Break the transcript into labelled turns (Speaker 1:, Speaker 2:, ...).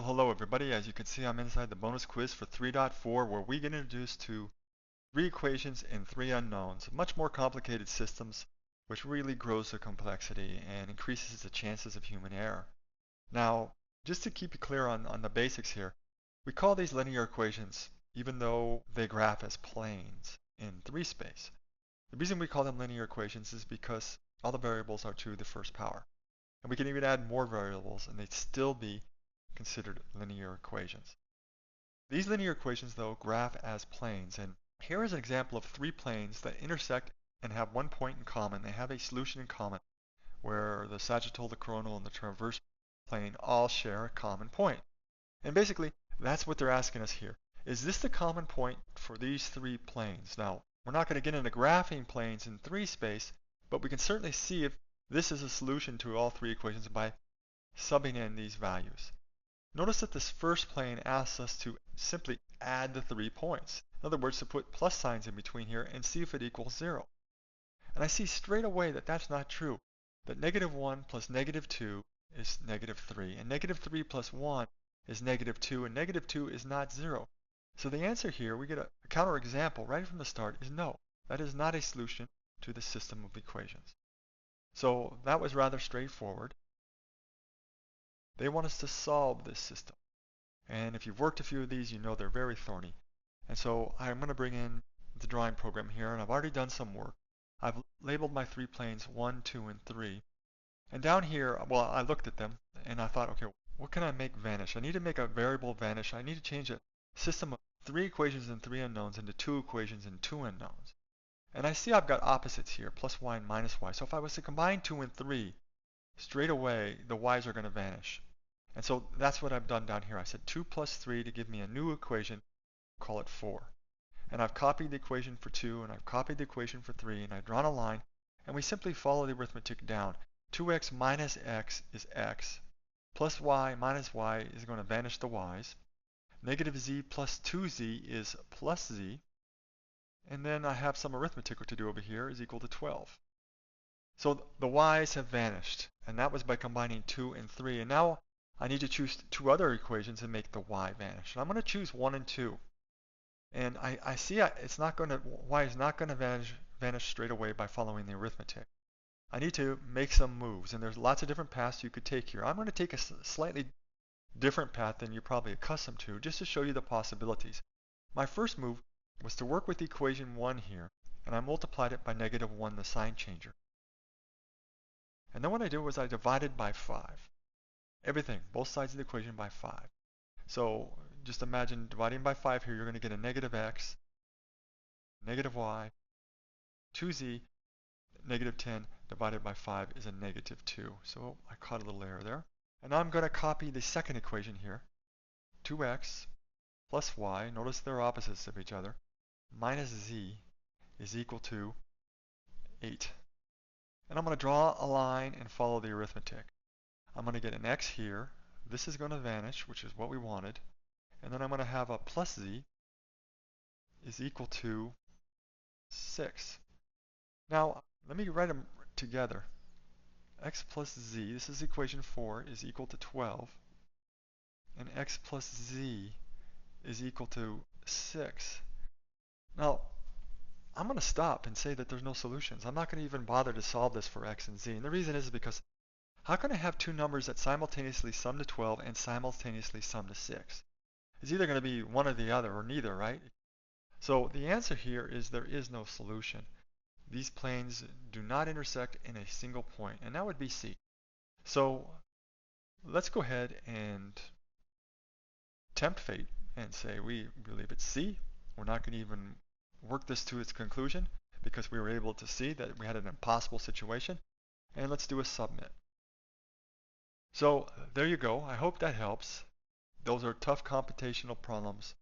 Speaker 1: Well, hello everybody. As you can see, I'm inside the bonus quiz for 3.4 where we get introduced to three equations and three unknowns, much more complicated systems, which really grows the complexity and increases the chances of human error. Now, just to keep you clear on the basics here, we call these linear equations even though they graph as planes in 3 space. The reason we call them linear equations is because all the variables are to the first power. And we can even add more variables and they'd still be considered linear equations. These linear equations, though, graph as planes, and here is an example of 3 planes that intersect and have one point in common. They have a solution in common, where the sagittal, the coronal, and the transverse plane all share a common point. And basically, that's what they're asking us here. Is this the common point for these 3 planes? Now, we're not going to get into graphing planes in 3 space, but we can certainly see if this is a solution to all 3 equations by subbing in these values. Notice that this first plane asks us to simply add the 3 points. In other words, to put plus signs in between here and see if it equals 0. And I see straight away that that's not true. That -1 plus -2 is -3, and -3 plus 1 is -2, and -2 is not 0. So the answer here, we get a counterexample right from the start, is no. That is not a solution to the system of equations. So that was rather straightforward. They want us to solve this system. And if you've worked a few of these, you know they're very thorny. And so I'm going to bring in the drawing program here, and I've already done some work. I've labeled my 3 planes 1, 2, and 3. And down here, well, I looked at them, and I thought, okay, what can I make vanish? I need to make a variable vanish. I need to change a system of 3 equations and 3 unknowns into 2 equations and 2 unknowns. And I see I've got opposites here, plus y and minus y. So if I was to combine 2 and 3, straight away, the y's are going to vanish. And so that's what I've done down here. I said 2 plus 3 to give me a new equation, call it 4. And I've copied the equation for 2, and I've copied the equation for 3, and I've drawn a line, and we simply follow the arithmetic down. 2x minus x is x, plus y minus y is going to vanish the y's. Negative z plus 2z is plus z, and then I have some arithmetic to do over here is equal to 12. So the y's have vanished, and that was by combining 2 and 3. And now I need to choose 2 other equations and make the y vanish. And I'm going to choose 1 and 2. And I see it's not going to, y is not going to vanish straight away by following the arithmetic. I need to make some moves, and there's lots of different paths you could take here. I'm going to take a slightly different path than you're probably accustomed to, just to show you the possibilities. My first move was to work with equation 1 here, and I multiplied it by -1, the sign changer. And then what I did was I divided by 5. Everything, both sides of the equation by 5. So just imagine dividing by 5 here, you're going to get a -x, -y, 2z, -10 divided by 5 is a -2. So I caught a little error there. And now I'm going to copy the second equation here. 2x plus y, notice they're opposites of each other, minus z is equal to 8. And I'm going to draw a line and follow the arithmetic. I'm going to get an x here. This is going to vanish, which is what we wanted. And then I'm going to have a plus z is equal to 6. Now, let me write them together. X plus z, this is equation 4, is equal to 12. And x plus z is equal to 6. Now, I'm going to stop and say that there's no solutions. I'm not going to even bother to solve this for x and z. And the reason is because how can I have 2 numbers that simultaneously sum to 12 and simultaneously sum to 6? It's either going to be one or the other, or neither, right? So the answer here is there is no solution. These planes do not intersect in a single point, and that would be C. So let's go ahead and tempt fate and say we believe it's C. We're not going to even work this to its conclusion because we were able to see that we had an impossible situation. And let's do a submit. So there you go. I hope that helps. Those are tough computational problems.